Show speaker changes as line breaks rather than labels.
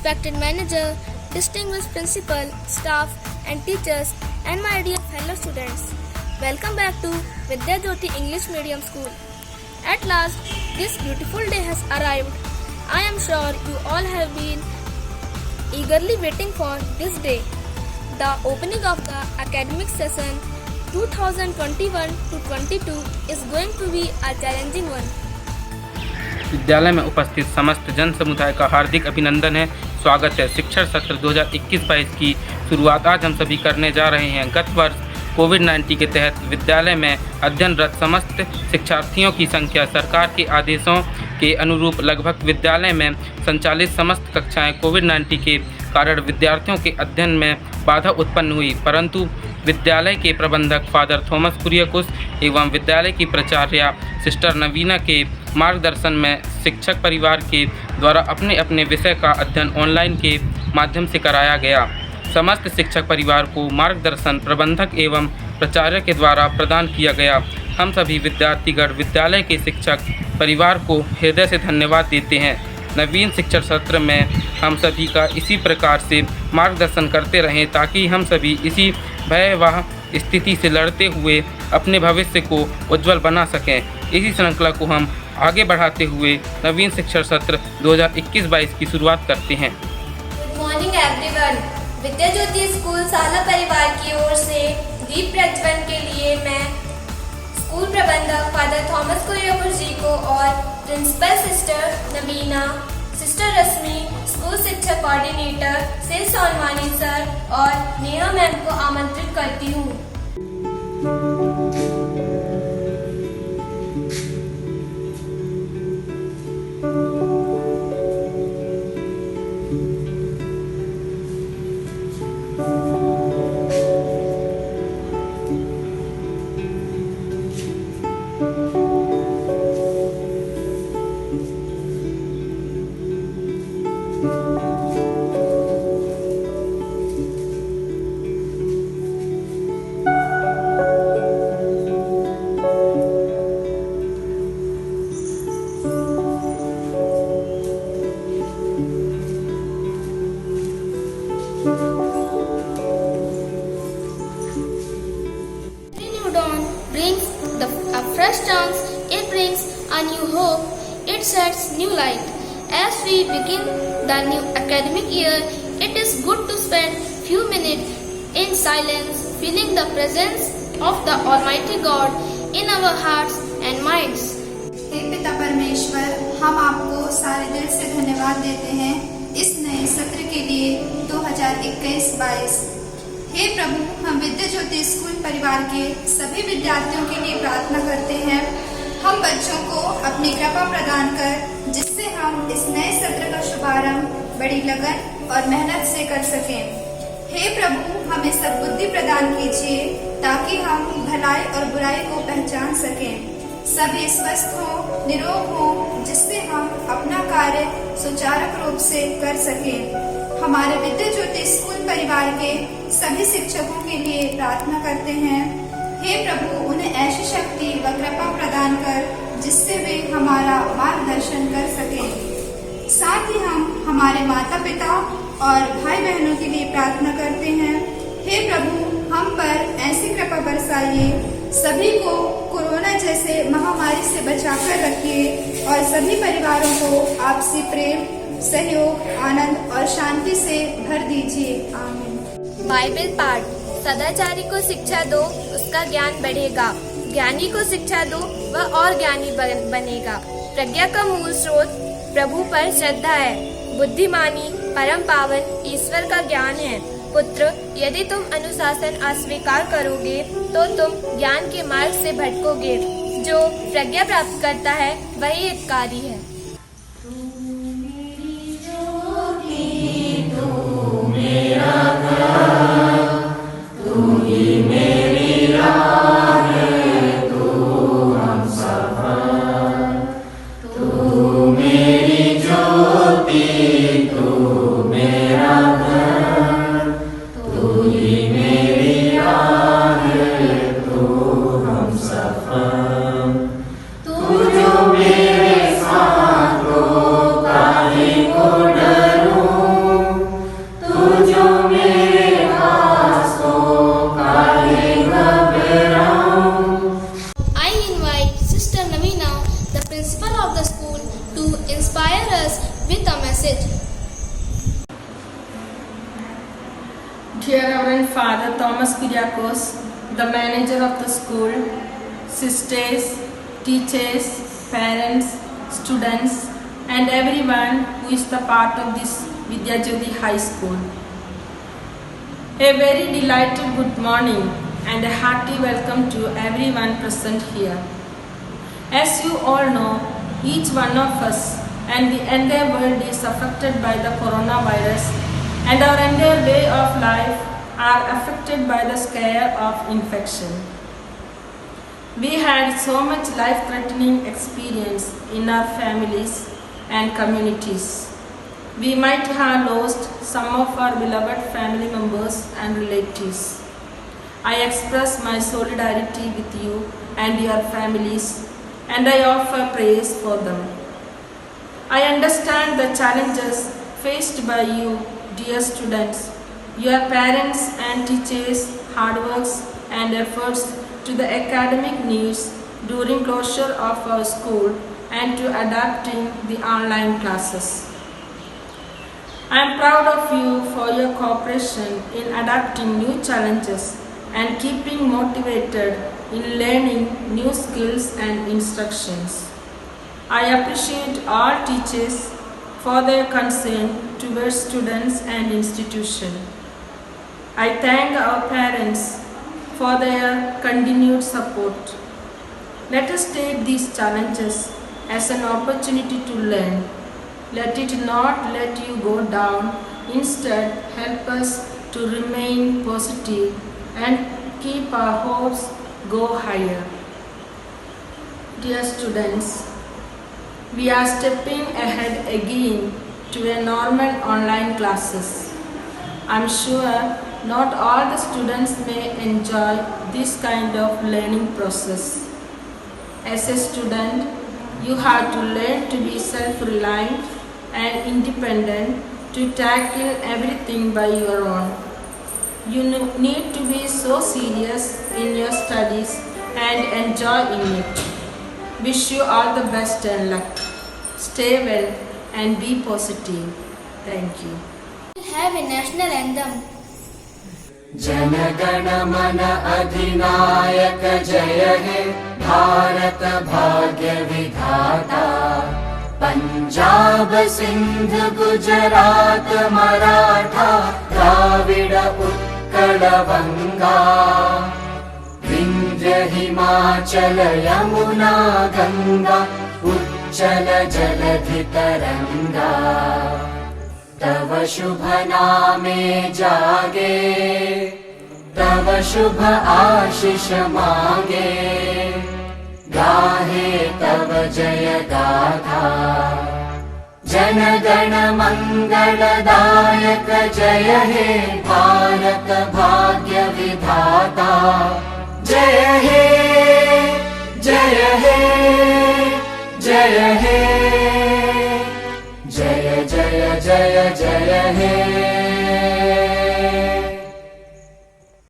respected manager, distinguished principal, staff and teachers, and my dear fellow students. Welcome back to Vidya Jyoti English Medium School. At last, this beautiful day has arrived. I am sure you all have been eagerly waiting for this day. The opening of the academic session 2021-22 is going to be a challenging one.
विद्यालय में उपस्थित समस्त जन समुदाय का हार्दिक अभिनंदन है, स्वागत है। शिक्षा सत्र 2021-22 की शुरुआत आज हम सभी करने जा रहे हैं। गत वर्ष कोविड-19 के तहत विद्यालय में अध्ययनरत समस्त शिक्षार्थियों की संख्या सरकार के आदेशों के अनुरूप लगभग विद्यालय में संचालित समस्त कक्षाएं कोविड-19 के कारण विद्यार्थियों के अध्ययन में बाधा उत्पन्न हुई, परंतु विद्यालय के प्रबंधक फादर थॉमस कुरियकुस एवं विद्यालय की प्राचार्या सिस्टर नवीना के मार्गदर्शन में शिक्षक परिवार के द्वारा अपने अपने विषय का अध्ययन ऑनलाइन के माध्यम से कराया गया। समस्त शिक्षक परिवार को मार्गदर्शन प्रबंधक एवं प्राचार्य के द्वारा प्रदान किया गया। हम सभी विद्यार्थीगण विद्यालय के शिक्षक परिवार को हृदय से धन्यवाद देते हैं। नवीन शिक्षा सत्र में हम सभी का इसी प्रकार से मार्गदर्शन करते रहें ताकि हम सभी इसी भयावह स्थिति से लड़ते हुए अपने भविष्य को उज्जवल बना सकें। इसी श्रृंखला को हम आगे बढ़ाते हुए नवीन शिक्षा सत्र 2021-22 की शुरुआत करते हैं।
Good morning everyone. Vidya Jyoti school साला परिवार की ओर से दीप प्रज्वलन के लिए मैं स्कूल प्रबंधक फादर थॉमस कुरियकुस जी को और प्रिंसिपल सिस्टर नवीना, सिस्टर रश्मि, स्कूल शिक्षा कोऑर्डिनेटर से सोनवानी सर और नेहा मैम को आमंत्रित करती हूँ।
A fresh chance, it brings a new hope, it sheds new light. As we begin the new academic year, it is good to spend few minutes in silence, feeling the presence of the Almighty God in our hearts and minds.
हे पिता परमेश्वर, हम आपको सारे दिल से धन्यवाद देते हैं इस नए सत्र के लिए 2021-22। हे प्रभु, हम विद्या ज्योति स्कूल परिवार के सभी विद्यार्थियों के लिए प्रार्थना करते हैं। हम बच्चों को अपनी कृपा प्रदान कर जिससे हम इस नए सत्र का शुभारंभ बड़ी लगन और मेहनत से कर सकें। हे प्रभु, हमें सद्बुद्धि प्रदान कीजिए ताकि हम भलाई और बुराई को पहचान सकें। सभी स्वस्थ हो, निरोग हो, जिससे हम अपना कार्य सुचारू रूप से कर सकें। हमारे विद्या ज्योति स्कूल परिवार के सभी शिक्षकों के लिए प्रार्थना करते हैं। हे प्रभु, उन्हें ऐसी शक्ति व कृपा प्रदान कर जिससे वे हमारा मार्गदर्शन कर सकें। साथ ही हम हमारे माता पिता और भाई बहनों के लिए प्रार्थना करते हैं। हे प्रभु, हम पर ऐसी कृपा बरसाइए, सभी को कोरोना जैसे महामारी से बचाकर रखिए और सभी परिवारों को आपसी प्रेम, सहयोग, आनंद और शांति से भर दीजिए। आमीन।
बाइबल पाठ। सदाचारी को शिक्षा दो, उसका ज्ञान बढ़ेगा। ज्ञानी को शिक्षा दो, वह और ज्ञानी बनेगा। प्रज्ञा का मूल स्रोत प्रभु पर श्रद्धा है। बुद्धिमानी परम पावन ईश्वर का ज्ञान है। पुत्र, यदि तुम अनुशासन अस्वीकार करोगे तो तुम ज्ञान के मार्ग से भटकोगे। जो प्रज्ञा प्राप्त करता है वही एक कारी है।
मेरे साथ लो, काहे को डरूं। Reverend Father Thomas Kyriakos, the manager of the school, sisters, teachers, parents, students, and everyone who is the part of this Vidyajyoti High School. A very delighted good morning and a hearty welcome to everyone present here. As you all know, each one of us and the entire world is affected by the coronavirus, and our entire way of life are affected by the scare of infection. We had so much life-threatening experience in our families and communities. We might have lost some of our beloved family members and relatives. I express my solidarity with you and your families, and I offer praise for them. I understand the challenges faced by you, dear students, your parents and teachers' hard works and efforts to the academic needs during closure of our school and to adapting the online classes. I am proud of you for your cooperation in adapting new challenges and keeping motivated in learning new skills and instructions. I appreciate all teachers for their concern towards students and institution. I thank our parents for their continued support. Let us take these challenges as an opportunity to learn. Let it not let you go down. Instead, help us to remain positive and keep our hopes go higher. Dear students, we are stepping ahead again to a normal online classes. I'm sure not all the students may enjoy this kind of learning process. As a student, you have to learn to be self-reliant and independent to tackle everything by your own. You need to be so serious in your studies and enjoy in it. Wish you all the best and luck. Stay well and be positive. Thank you.
Have a national anthem.
जनगण मन अधिनायक जय हे भारत भाग्य विधाता पंजाब सिंध गुजरात मराठा द्राविड उत्कल बंगा विंध्य हिमाचल यमुना गंगा उच्चल जलधि तरंगा तव शुभ नामे जागे तव शुभ आशीष मांगे गाहे तव जय गाथा जन गण मंगलदायक जय हे भारत भाग्य विधाता जय हे जय हे जय हे जय जय जय जय हे